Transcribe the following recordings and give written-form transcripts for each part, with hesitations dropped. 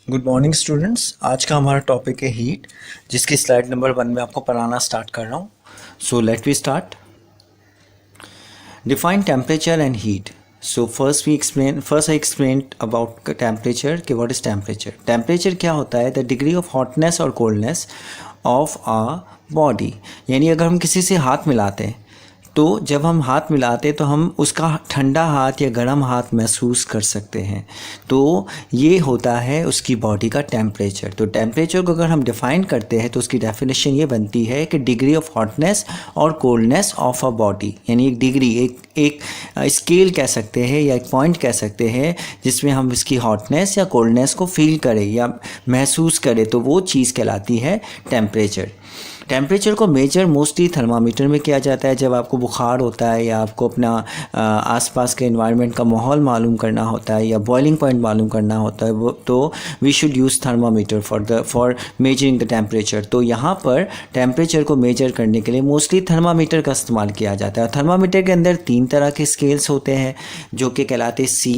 Good morning students. आज का हमारा टॉपिक है हीट, जिसकी स्लाइड नंबर 1 में आपको पढ़ाना स्टार्ट कर रहा हूँ। So let we start. Define temperature and heat. So first I explain about temperature कि व्हाट इज टेम्परेचर। टेम्परेचर क्या होता है? द डिग्री ऑफ हॉटनेस और कोल्डनेस ऑफ आ बॉडी। यानी अगर हम किसी से हाथ मिलाते हैं तो जब हम हाथ मिलाते तो हम उसका ठंडा हाथ या गर्म हाथ महसूस कर सकते हैं। तो ये होता है उसकी बॉडी का टेम्परेचर। तो टेम्परेचर को अगर हम डिफ़ाइन करते हैं तो उसकी डेफिनेशन ये बनती है कि डिग्री ऑफ हॉटनेस और कोल्डनेस ऑफ अ बॉडी। यानी एक डिग्री, एक स्केल कह सकते हैं या एक पॉइंट कह सकते हैं जिसमें हम इसकी हॉटनेस या कोल्डनेस को फील करें या महसूस करें, तो वो चीज़ कहलाती है टेम्परेचर। टेम्परेचर को मेजर मोस्टली थर्मामीटर में किया जाता है। जब आपको बुखार होता है या आपको अपना आसपास के एनवायरनमेंट का माहौल मालूम करना होता है या बॉइलिंग पॉइंट मालूम करना होता है वो, तो we should use thermometer for measuring the temperature. तो यहाँ पर टेम्परेचर को मेजर करने के लिए मोस्टली थर्मामीटर का इस्तेमाल किया जाता है। थर्मामीटर के अंदर 3 तरह के स्केल्स होते हैं जो कि कहलाते हैं C,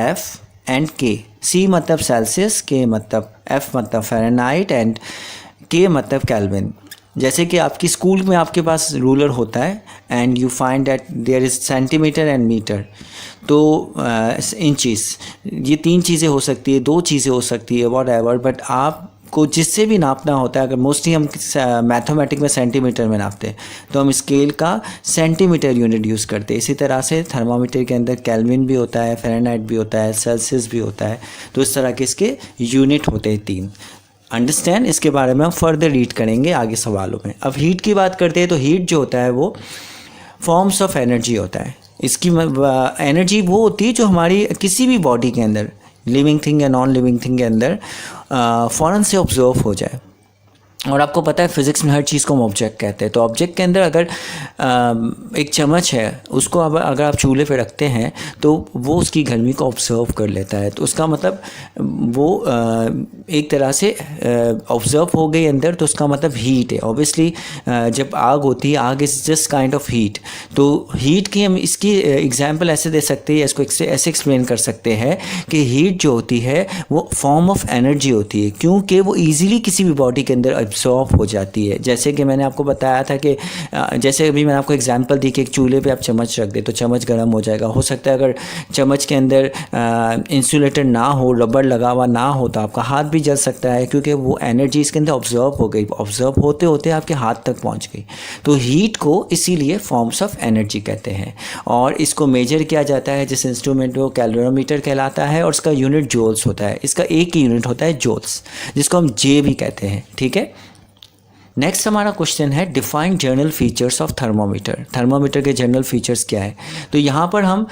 F and K। C मतलब सेल्सियस, K मतलब F मतलब फ़ारेनहाइट एंड K मतलब केल्विन। जैसे कि आपकी स्कूल में आपके पास रूलर होता है and you find that there is centimetre and metre, तो इंचेस, ये 3 चीज़ें हो सकती है, 2 चीज़ें हो सकती है, वॉट एवर, बट आपको जिससे भी नापना होता है, अगर मोस्टली हम मैथमेटिक में सेंटीमीटर में नापते हैं तो हम स्केल का सेंटीमीटर यूनिट यूज़ करते हैं। इसी तरह से थर्मामीटर के अंदर केल्विन भी होता है, फ़ारेनहाइट भी होता है, सेल्सियस भी होता है। तो इस तरह के इसके यूनिट होते हैं 3। अंडरस्टैंड, इसके बारे में हम फर्दर रीड करेंगे आगे सवालों में। अब हीट की बात करते हैं तो हीट जो होता है वो फॉर्म्स ऑफ एनर्जी होता है। इसकी एनर्जी वो होती है जो हमारी किसी भी बॉडी के अंदर, लिविंग थिंग या नॉन लिविंग थिंग के अंदर फ़ौरन से ऑब्जर्व हो जाए। और आपको पता है फिज़िक्स में हर चीज़ को हम ऑब्जेक्ट कहते हैं। तो ऑब्जेक्ट के अंदर अगर एक चम्मच है, उसको अगर आप चूल्हे पे रखते हैं तो वो उसकी गर्मी को ऑब्जर्व कर लेता है। तो उसका मतलब वो एक तरह से ऑब्जर्व हो गई अंदर, तो उसका मतलब हीट है। ऑब्वियसली जब आग होती है, आग is just kind of heat. तो हीट की हम इसकी एग्जांपल ऐसे दे सकते हैं, इसको ऐसे एक्सप्लेन कर सकते हैं कि हीट जो होती है वो फॉर्म ऑफ एनर्जी होती है, क्योंकि वो ईजिली किसी भी बॉडी के अंदर एब्जॉर्ब हो जाती है। जैसे कि मैंने आपको बताया था कि जैसे अभी मैंने आपको एग्जांपल दी कि एक चूल्हे पे आप चम्मच रख दे तो चम्मच गर्म हो जाएगा। हो सकता है अगर चम्मच के अंदर इंसुलेटर ना हो, रबर लगा हुआ ना हो, तो आपका हाथ भी जल सकता है, क्योंकि वो एनर्जी इसके अंदर ऑब्जर्व हो गई, ऑब्जर्व होते होते आपके हाथ तक पहुँच गई। तो हीट को इसीलिए फॉर्म्स ऑफ एनर्जी कहते हैं। और इसको मेजर किया जाता है जिस इंस्ट्रूमेंट को कैलोरीमीटर कहलाता है, और इसका यूनिट जूल्स होता है। इसका एक ही यूनिट होता है जूल्स, जिसको हम जे भी कहते हैं। ठीक है, नेक्स्ट हमारा क्वेश्चन है define journal features of thermometer. Thermometer के जर्नल फीचर्स क्या है? तो यहाँ पर हम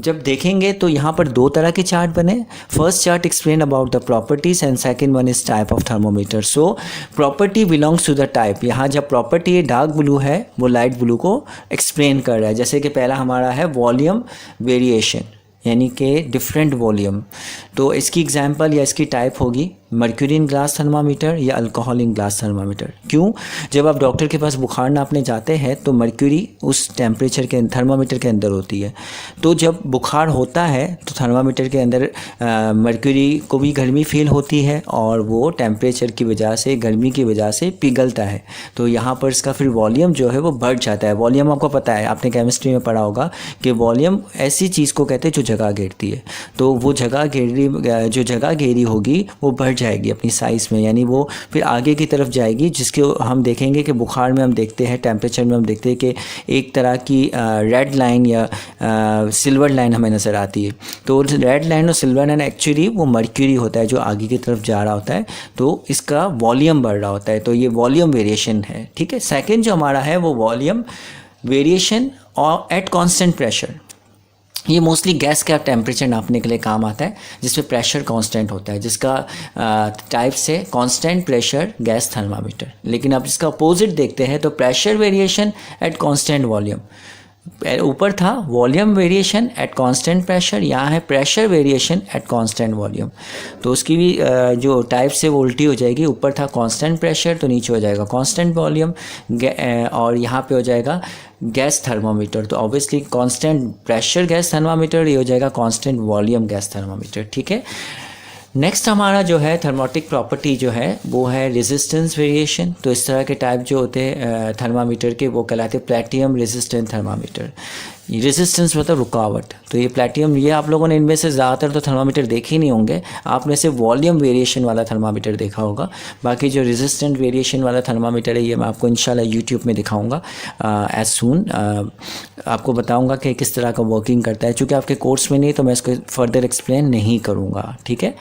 जब देखेंगे तो यहाँ पर 2 तरह के चार्ट बने। First chart explain about the properties and second one is type of thermometer. So property belongs to the type. यहाँ जब प्रॉपर्टी डार्क ब्लू है वो लाइट ब्लू को एक्सप्लेन कर रहा है। जैसे कि पहला हमारा है वॉल्यूम वेरिएशन, यानी कि डिफरेंट वॉल्यूम। तो इसकी एग्जांपल या इसकी टाइप होगी मर्क्यूरी इन ग्लास थर्मामीटर या अल्कोहल इन ग्लास थर्मामीटर। क्यों? जब आप डॉक्टर के पास बुखार नापने जाते हैं तो मर्क्यूरी उस टेम्परेचर के थर्मामीटर के अंदर होती है। तो जब बुखार होता है तो थर्मामीटर के अंदर मर्क्यूरी को भी गर्मी फील होती है और वो टेम्परेचर की वजह से, गर्मी की वजह से पिघलता है। तो यहाँ पर इसका फिर वॉल्यूम जो है वो बढ़ जाता है। वॉल्यूम आपको पता है, आपने केमिस्ट्री में पढ़ा होगा कि वॉल्यूम ऐसी चीज़ को कहते हैं जो जगह घेरती है। तो वो जो जगह घेरी होगी वो बढ़ जाएगी अपनी साइज़ में, यानी वो फिर आगे की तरफ जाएगी, जिसके हम देखेंगे कि बुखार में हम देखते हैं, टेम्परेचर में हम देखते हैं कि एक तरह की रेड लाइन या सिल्वर लाइन हमें नज़र आती है। तो रेड लाइन और सिल्वर लाइन एक्चुअली वो मर्क्यूरी होता है जो आगे की तरफ जा रहा होता है, तो इसका वॉल्यूम बढ़ रहा होता है। तो ये वॉल्यूम वेरिएशन है। ठीक है, सेकेंड जो हमारा है वो वॉल्यूम वेरिएशन और एट कॉन्स्टेंट प्रेशर। ये मोस्टली गैस का टेम्परेचर नापने के लिए काम आता है, जिसमें प्रेशर कांस्टेंट होता है, जिसका टाइप से कांस्टेंट प्रेशर गैस थर्मामीटर। लेकिन अब इसका अपोजिट देखते हैं तो pressure variation at constant volume. ऊपर था volume variation at constant pressure, यहाँ है pressure variation at constant volume. तो उसकी भी जो टाइप से वो उल्टी हो जाएगी। ऊपर था कांस्टेंट प्रेशर तो नीचे हो जाएगा कांस्टेंट वॉल्यूम, और यहाँ पे हो जाएगा गैस थर्मोमीटर। तो obviously constant pressure gas thermometer, ये हो जाएगा कांस्टेंट वॉल्यूम गैस थर्मामीटर। ठीक है, नेक्स्ट हमारा जो है थर्मोटिक प्रॉपर्टी जो है वो है रेजिस्टेंस वेरिएशन। तो इस तरह के टाइप जो होते हैं थर्मामीटर के वो कहलाते हैं प्लेटिनम रेजिस्टेंट थर्मामीटर। रेजिस्टेंस मतलब रुकावट। तो ये प्लेटिनम, ये आप लोगों ने इनमें से ज़्यादातर तो थर्मामीटर देखे ही नहीं होंगे, आपने से वॉल्यूम वेरिएशन वाला थर्मामीटर देखा होगा। बाकी जो रेजिस्टेंट वेरिएशन वाला थर्मामीटर है ये मैं आपको इंशाल्लाह यूट्यूब में दिखाऊंगा एज सून। आपको बताऊंगा कि किस तरह का वर्किंग करता है। चूँकि आपके कोर्स में नहीं तो मैं इसको फर्दर एक्सप्लेन नहीं करूँगा, ठीक है।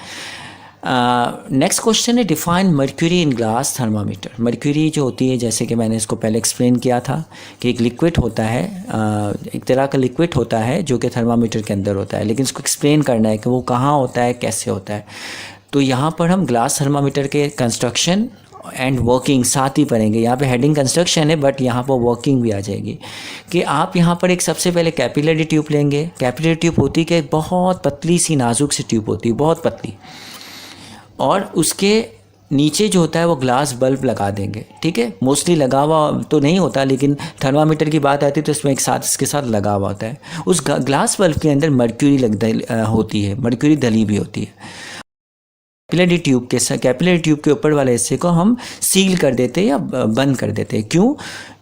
नेक्स्ट क्वेश्चन है define mercury in glass thermometer. Mercury जो होती है, जैसे कि मैंने इसको पहले एक्सप्लेन किया था कि एक लिक्विड होता है, एक तरह का लिक्विड होता है जो कि थर्मामीटर के अंदर होता है, लेकिन इसको एक्सप्लेन करना है कि वो कहाँ होता है, कैसे होता है। तो यहाँ पर हम ग्लास थर्मामीटर के कंस्ट्रक्शन एंड वर्किंग साथ ही पढ़ेंगे। यहाँ पे हेडिंग कंस्ट्रक्शन है बट यहाँ पर वर्किंग भी आ जाएगी कि आप यहाँ पर एक सबसे पहले कैपिलरी ट्यूब लेंगे। कैपिलरी ट्यूब होती है कि बहुत पतली सी नाजुक सी ट्यूब होती है, बहुत पतली, और उसके नीचे जो होता है वो ग्लास बल्ब लगा देंगे, ठीक है। मोस्टली लगा हुआ तो नहीं होता, लेकिन थर्मामीटर की बात आती है तो इसमें एक साथ इसके साथ लगा हुआ होता है। उस ग्लास बल्ब के अंदर मर्क्यूरी होती है, मर्क्यूरी दली भी होती है। कैपिलरी ट्यूब के ऊपर वाले हिस्से को हम सील कर देते हैं या बंद कर देते हैं। क्यों?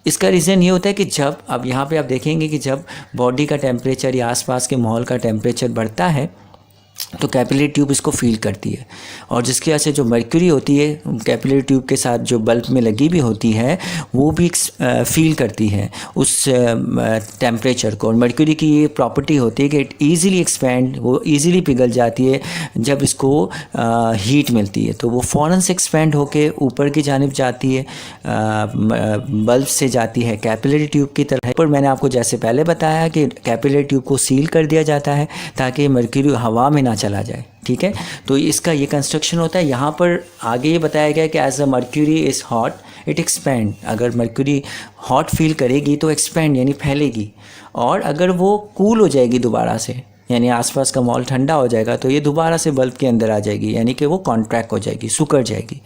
इसका रीज़न ये होता है कि जब अब यहाँ पे आप देखेंगे कि जब बॉडी का टेम्परेचर या आसपास के माहौल का टेम्परेचर बढ़ता है तो कैपिलरी ट्यूब इसको फील करती है, और जिसकी वजह से जो मर्क्यूरी होती है कैपिलरी ट्यूब के साथ जो बल्ब में लगी भी होती है वो भी फील करती है उस टेम्परेचर को। और मर्क्यूरी की ये प्रॉपर्टी होती है कि इट ईज़िली एक्सपैंड, वो ईज़िली पिघल जाती है जब इसको हीट मिलती है। तो वो फ़ौरन से एक्सपैंड होके ऊपर की जानिब जाती है, बल्ब से जाती है कैपिलरी ट्यूब की तरह। पर मैंने आपको जैसे पहले बताया कि कैपिलरी ट्यूब को सील कर दिया जाता है ताकि मर्क्यूरी हवा में ना चला जाए, ठीक है। तो इसका ये कंस्ट्रक्शन होता है। यहाँ पर आगे ये बताया गया कि as a mercury is hot it expand. अगर मर्क्यूरी हॉट फील करेगी तो एक्सपैंड यानी फैलेगी, और अगर वो कूल हो जाएगी दोबारा से, यानी आसपास का माहौल ठंडा हो जाएगा, तो ये दोबारा से बल्ब के अंदर आ जाएगी, यानी कि वो कॉन्ट्रैक्ट हो जाएगी, सुकड़ जाएगी।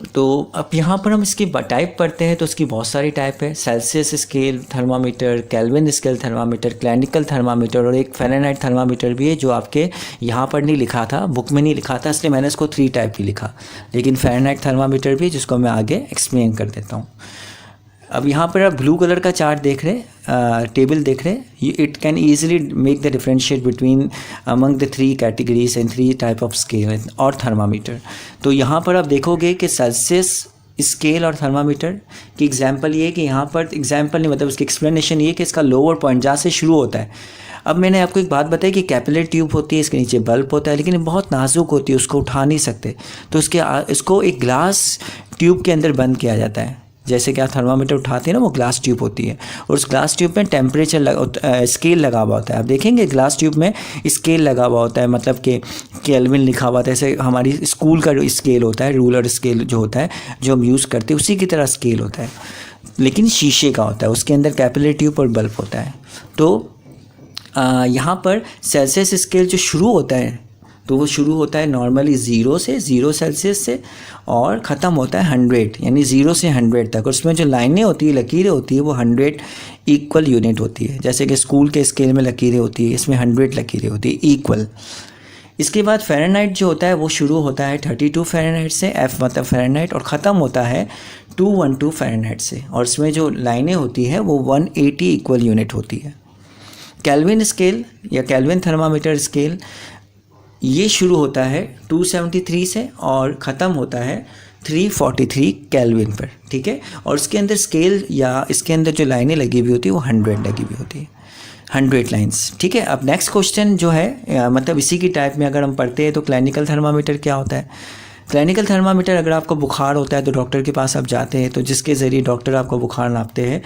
तो अब यहाँ पर हम इसकी टाइप पढ़ते हैं। तो इसकी बहुत सारी टाइप है, Celsius scale thermometer, kelvin scale thermometer, clinical thermometer, और एक फ़ारेनहाइट थर्मामीटर भी है जो आपके यहाँ पर नहीं लिखा था, बुक में नहीं लिखा था, इसलिए मैंने इसको 3 टाइप ही लिखा। लेकिन फ़ारेनहाइट थर्मामीटर भी है जिसको मैं आगे एक्सप्लेन कर देता हूँ। अब यहाँ पर आप ब्लू कलर का चार्ट देख रहे हैं, टेबल देख रहे हैं। It can easily make the differentiate between among the 3 categories and 3 type of scale और थर्मामीटर। तो यहाँ पर आप देखोगे कि सेल्सियस स्केल और थर्मामीटर की एग्जांपल ये है कि यहाँ पर एग्जांपल नहीं, मतलब उसकी एक्सप्लेनेशन ये कि इसका लोअर पॉइंट जहाँ से शुरू होता है। अब मैंने आपको एक बात बताई कि कैपिलरी ट्यूब होती है, इसके नीचे बल्ब होता है, लेकिन ये बहुत नाजुक होती है, उसको उठा नहीं सकते, तो इसको एक ग्लास ट्यूब के अंदर बंद किया जाता है। जैसे कि आप थर्मामीटर उठाते हैं ना, वो ग्लास ट्यूब होती है, और उस ग्लास ट्यूब में टेम्परेचर स्केल लगा हुआ होता है। आप देखेंगे ग्लास ट्यूब में स्केल लगा हुआ होता है, मतलब कि केल्विन लिखा हुआ होता है। जैसे हमारी स्कूल का जो स्केल होता है, रूलर स्केल जो होता है जो हम यूज़ करते हैं, उसी की तरह स्केल होता है, लेकिन शीशे का होता है, उसके अंदर कैपिलरी ट्यूब और बल्ब होता है। तो यहाँ पर सेल्सियस स्केल जो शुरू होता है तो वो शुरू होता है नॉर्मली 0 सेल्सियस से, और ख़त्म होता है 100, यानी 0 से 100 तक। और उसमें जो लाइनें होती है, लकीरें होती है, वो 100 इक्वल यूनिट होती है। जैसे कि स्कूल के स्केल में लकीरें होती है, इसमें 100 लकीरें होती है इक्वल। इसके बाद फ़ारेनहाइट जो होता है वो शुरू होता है 32 फ़ारेनहाइट से, F मतलब फ़ारेनहाइट, और ख़त्म होता है 212 फ़ारेनहाइट से, और इसमें जो लाइनें होती है वो 180 इक्वल यूनिट होती है। केल्विन स्केल या केल्विन थर्मामीटर स्केल ये शुरू होता है 273 से और ख़त्म होता है 343 केल्विन पर, ठीक है। और इसके अंदर स्केल या इसके अंदर जो लाइनें लगी हुई होती है वो 100 लगी हुई होती है, 100 लाइंस, ठीक है। अब नेक्स्ट क्वेश्चन जो है मतलब इसी की टाइप में अगर हम पढ़ते हैं तो क्लिनिकल थर्मामीटर क्या होता है। क्लिनिकल थर्मामीटर, अगर आपको बुखार होता है तो डॉक्टर के पास आप जाते हैं, तो जिसके ज़रिए डॉक्टर आपको बुखार नापते हैं।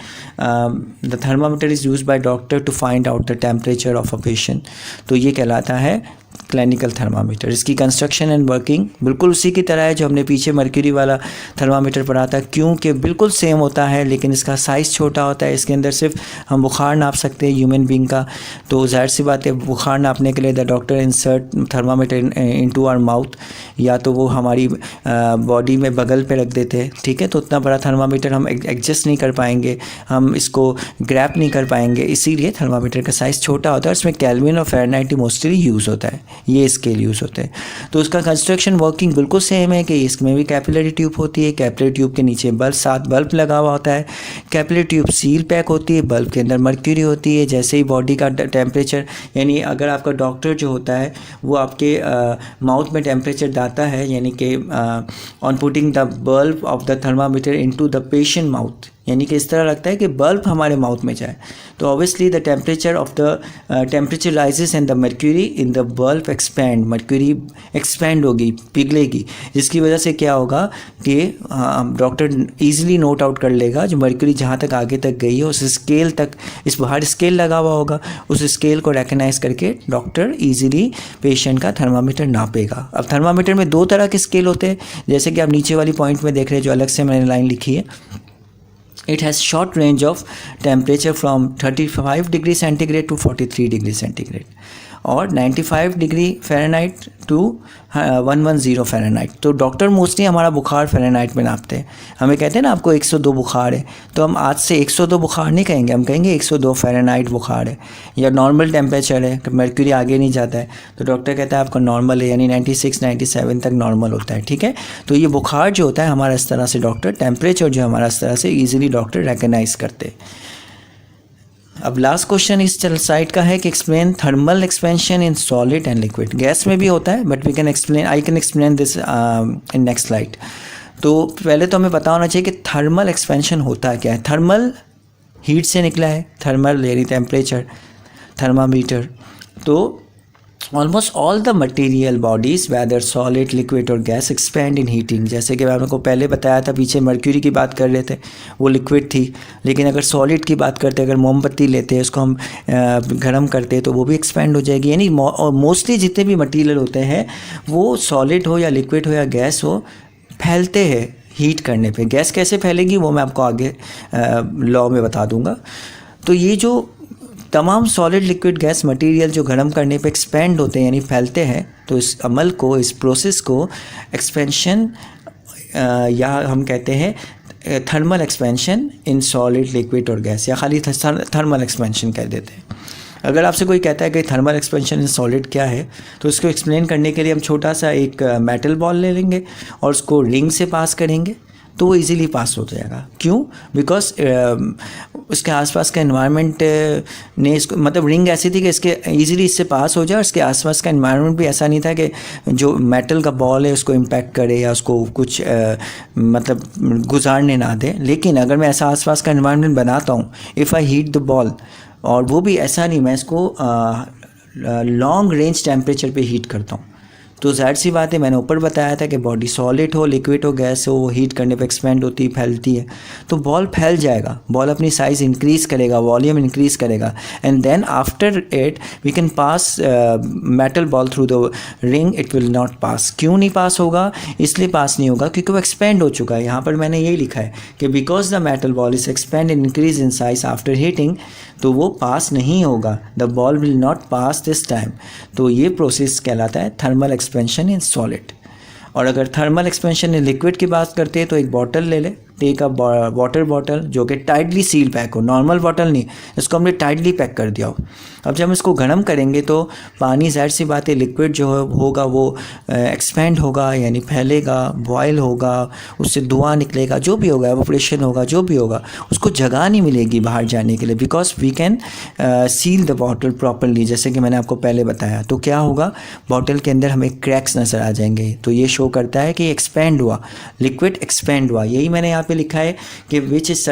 The thermometer is used by doctor to find out the temperature of a patient. तो ये कहलाता है क्लिनिकल थर्मामीटर। इसकी कंस्ट्रक्शन एंड वर्किंग बिल्कुल उसी की तरह है जो हमने पीछे मर्क्यूरी वाला थर्मामीटर पढ़ा था, क्योंकि बिल्कुल सेम होता है, लेकिन इसका साइज़ छोटा होता है। इसके अंदर सिर्फ हम बुखार नाप सकते हैं ह्यूमन बींग का। तो जाहिर सी बात है, बुखार नापने के लिए the doctor insert thermometer into our mouth, या तो वो हमारी बॉडी में बगल पे रख देते हैं, ठीक है। तो उतना बड़ा थर्मामीटर हम एडजस्ट नहीं कर पाएंगे, हम इसको ग्रैप नहीं कर पाएंगे, इसीलिए थर्मामीटर का साइज़ छोटा होता है। इसमें केल्विन और फ़ारेनहाइट मोस्टली यूज़ होता है। ये स्केल यूज़ होते हैं। तो उसका कंस्ट्रक्शन वर्किंग बिल्कुल सेम है कि इसमें भी कैपिलरी ट्यूब होती है, कैपिलरी ट्यूब के नीचे साथ बल्ब लगा हुआ होता है, कैपिलरी ट्यूब सील पैक होती है, बल्ब के अंदर मर्क्यूरी होती है। जैसे ही बॉडी का टेम्परेचर, यानी अगर आपका डॉक्टर जो होता है वो आपके माउथ में टेम्परेचर दाता है, यानी कि on putting the bulb of the thermometer into the patient mouth, यानी कि इस तरह लगता है कि बल्ब हमारे माउथ में जाए, तो obviously the temperature of the temperature rises and the mercury in the bulb expand, mercury expand होगी, पिघलेगी, जिसकी वजह से क्या होगा कि डॉक्टर ईजिली नोट आउट कर लेगा जो मर्क्यूरी जहाँ तक आगे तक गई है उस स्केल तक, इस बाहर स्केल लगा हुआ होगा, उस स्केल को रिकग्नाइज करके डॉक्टर ईजिली पेशेंट का थर्मामीटर नापेगा। अब थर्मामीटर में दो तरह के स्केल होते हैं, जैसे कि आप नीचे वाली पॉइंट में देख रहे हैं जो अलग से मैंने लाइन लिखी है। It has short range of temperature from 35 degree centigrade to 43 degree centigrade और 95 डिग्री फ़ारेनहाइट टू 110 फ़ारेनहाइट। तो डॉक्टर मोस्टली हमारा बुखार फ़ारेनहाइट में नापते हैं। हमें कहते हैं ना आपको 102 बुखार है, तो हम आज से 102 बुखार नहीं कहेंगे, हम कहेंगे 102 फ़ारेनहाइट बुखार है, या नॉर्मल टेम्परेचर है, मर्क्यूरी आगे नहीं जाता है, तो डॉक्टर कहता है आपका नॉर्मल है, यानी 96-97 तक नॉर्मल होता है। ठीक है, तो ये बुखार जो होता है हमारा इस तरह से डॉक्टर, टेम्परेचर जो हमारा इस तरह से ईजिली डॉक्टर रिकग्नाइज करते हैं। अब लास्ट क्वेश्चन इस साइड का है कि explain thermal expansion in solid and liquid. Gas में भी होता है but we can explain, I can explain this in next slide. तो पहले तो हमें पता होना चाहिए कि थर्मल एक्सपेंशन होता क्या है। थर्मल हीट से निकला है, थर्मल यानी टेम्परेचर, थर्मामीटर। तो almost all the material bodies whether solid liquid और गैस एक्सपैंड इन हीटिंग। जैसे कि मैं आपको पहले बताया था, पीछे मर्क्यूरी की बात कर रहे थे, वो लिक्विड थी, लेकिन अगर सॉलिड की बात करते, अगर मोमबत्ती लेते हैं उसको हम गर्म करते हैं तो वो भी एक्सपैंड हो जाएगी। यानी मोस्टली जितने भी मटेरियल होते हैं वो सॉलिड हो या लिक्विड हो या गैस हो, फैलते हैं हीट करने पे। गैस कैसे फैलेगी वो मैं आपको आगे लॉ में बता दूंगा। तो ये जो तमाम सॉलिड लिक्विड गैस मटेरियल जो गर्म करने पे एक्सपेंड होते हैं यानी फैलते हैं, तो इस अमल को, इस प्रोसेस को एक्सपेंशन या हम कहते हैं thermal expansion in solid liquid और गैस, या खाली थर्मल एक्सपेंशन कह देते हैं। अगर आपसे कोई कहता है कि थर्मल एक्सपेंशन इन सॉलिड क्या है, तो इसको एक्सप्लेन करने के लिए हम छोटा सा एक मेटल बॉल ले लेंगे और उसको रिंग से पास करेंगे तो वो इजीली पास हो जाएगा। क्यों? बिकॉज उसके आसपास का एनवायरनमेंट ने इसको, मतलब रिंग ऐसी थी कि इसके इजीली इससे पास हो जाए, और इसके आसपास का एनवायरनमेंट भी ऐसा नहीं था कि जो मेटल का बॉल है उसको इम्पैक्ट करे या उसको कुछ मतलब गुजारने ना दे। लेकिन अगर मैं ऐसा आसपास का एनवायरनमेंट बनाता हूँ, if I heat the ball, और वो भी ऐसा नहीं, मैं इसको लॉन्ग रेंज टेम्परेचर पे हीट करता हूँ, तो ज़ाहिर सी बात है, मैंने ऊपर बताया था कि बॉडी सॉलिड हो, लिक्विड हो, गैस हो, वो हीट करने पे एक्सपेंड होती है, फैलती है, तो बॉल फैल जाएगा, बॉल अपनी साइज़ इंक्रीज़ करेगा, वॉल्यूम इंक्रीज़ करेगा, and then after it we can pass metal ball through the ring, it will not pass. क्यों नहीं पास होगा? इसलिए पास नहीं होगा क्योंकि वो एक्सपेंड हो चुका है। यहाँ पर मैंने यही लिखा है कि because the metal ball is expand and increase in size after heating, तो वो पास नहीं होगा, the ball will not pass this time. तो ये प्रोसेस कहलाता है थर्मल एक्सपेंशन इन सॉलिड। और अगर थर्मल एक्सपेंशन इन लिक्विड की बात करते हैं तो एक बॉटल ले ले, टेक अ वाटर बॉटल जो कि टाइटली सील पैक हो, नॉर्मल बॉटल नहीं, इसको हमने टाइटली पैक कर दिया हो। अब जब हम इसको गर्म करेंगे तो पानी, ज़ाहिर सी बात है, लिक्विड जो होगा वो एक्सपेंड होगा, यानी फैलेगा, बॉयल होगा, उससे धुआं निकलेगा, जो भी होगा, एवोपरेशन होगा, जो भी होगा, उसको जगह नहीं मिलेगी बाहर जाने के लिए, because we can seal the bottle properly, जैसे कि मैंने आपको पहले बताया। तो क्या होगा, बॉटल के अंदर हमें क्रैक्स नज़र आ जाएंगे, तो ये शो करता है कि एक्सपेंड हुआ, लिक्विड एक्सपेंड हुआ। यही मैंने यहाँ पे लिखा है कि which is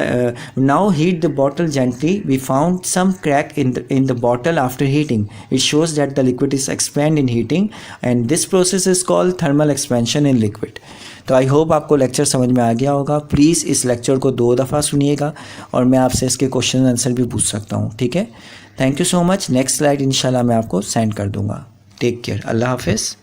now heat the bottle gently, we found some crack in the bottle after heating, it shows that the liquid is expand in heating and this process is called thermal expansion in liquid. तो I hope आपको lecture समझ में आ गया होगा। Please इस lecture को 2 दफ़ा सुनिएगा और मैं आपसे इसके क्वेश्चन आंसर भी पूछ सकता हूँ, ठीक है। Thank you so much. Next slide इंशाल्लाह मैं आपको सेंड कर दूँगा। टेक केयर, अल्लाह हाफिज़।